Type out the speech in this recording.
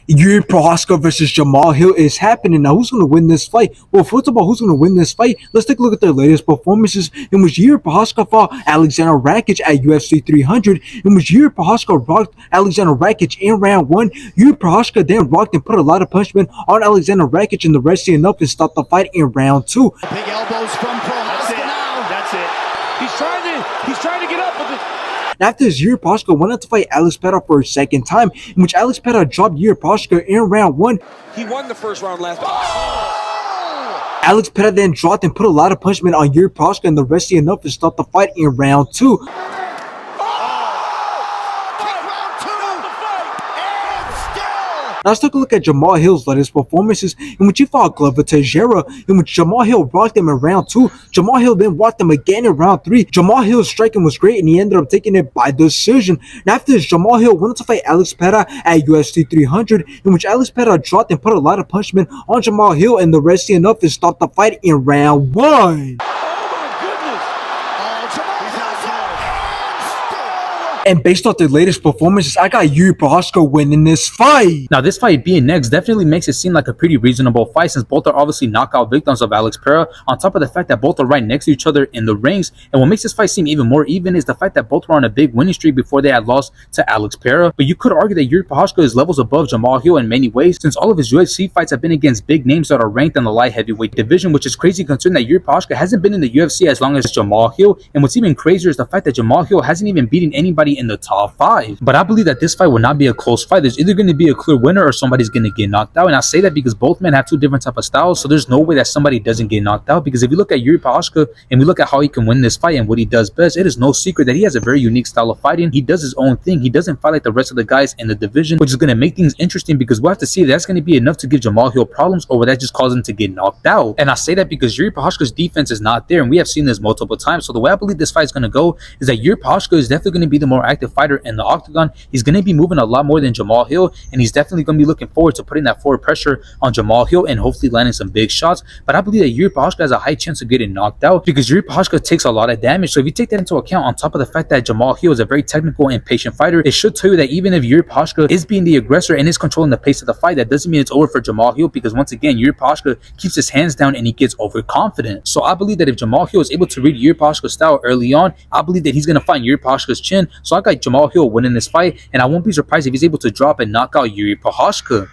Jiri Prochazka versus Jamahal Hill is happening. Now, who's going to win this fight? Well, first of all, who's going to win this fight? Let's take a look at their latest performances, in which Jiri Prochazka fought Alexander Rakic at UFC 300, in which Jiri Prochazka rocked Alexander Rakic in round 1. Jiri Prochazka then rocked and put a lot of punishment on Alexander Rakic, and the rest seeing up and stopped the fight in round 2. Big elbows from Prochazka now. That's it. He's trying to get up with it. After Jiri Prochazka went out to fight Alex Pereira for a second time, in which Alex Pereira dropped Jiri Prochazka in round 1. He won the first round last. Alex Pereira then dropped and put a lot of punishment on Jiri Prochazka, and the rest enough to stop the fight in round 2. Now let's take a look at Jamahal Hill's latest performances, in which he fought Glover Teixeira, in which Jamahal Hill rocked him in round 2. Jamahal Hill then rocked him again in round 3. Jamahal Hill's striking was great, and he ended up taking it by decision. And after this, Jamahal Hill went on to fight Alex Pereira at UFC 300, in which Alex Pereira dropped and put a lot of punishment on Jamahal Hill, and the rest enough to stop the fight in round 1. And based off their latest performances, I got Jiri Prochazka winning this fight. Now, this fight being next definitely makes it seem like a pretty reasonable fight, since both are obviously knockout victims of Alex Pereira, on top of the fact that both are right next to each other in the rings. And what makes this fight seem even more even is the fact that both were on a big winning streak before they had lost to Alex Pereira. But you could argue that Jiri Prochazka is levels above Jamahal Hill in many ways, since all of his UFC fights have been against big names that are ranked in the light heavyweight division, which is crazy considering that Jiri Prochazka hasn't been in the UFC as long as Jamahal Hill. And what's even crazier is the fact that Jamahal Hill hasn't even beaten anybody in the top 5. But I believe that this fight will not be a close fight. There's either going to be a clear winner or somebody's going to get knocked out. And I say that because both men have two different type of styles, so there's no way that somebody doesn't get knocked out. Because if you look at Jiri Prochazka and we look at how he can win this fight and what he does best, it is no secret that he has a very unique style of fighting. He does his own thing. He doesn't fight like the rest of the guys in the division, which is going to make things interesting, because we'll have to see if that's going to be enough to give Jamahal Hill problems or will that just cause him to get knocked out. And I say that because Jiri Prochazka's defense is not there, and we have seen this multiple times. So the way I believe this fight is going to go is that Jiri Prochazka is definitely going to be the more active fighter in the octagon. He's going to be moving a lot more than Jamahal Hill, and he's definitely going to be looking forward to putting that forward pressure on Jamahal Hill and hopefully landing some big shots. But I believe that Jiri Prochazka has a high chance of getting knocked out, because Jiri Prochazka takes a lot of damage. So if you take that into account, on top of the fact that Jamahal Hill is a very technical and patient fighter, it should tell you that even if Jiri Prochazka is being the aggressor and is controlling the pace of the fight, that doesn't mean it's over for Jamahal Hill, because once again, Jiri Prochazka keeps his hands down and he gets overconfident. So I believe that if Jamahal Hill is able to read Jiri Prochazka's style early on, I believe that he's going to find Jiri Prochazka's chin. So I got Jamahal Hill winning this fight, and I won't be surprised if he's able to drop and knock out Jiri Prochazka.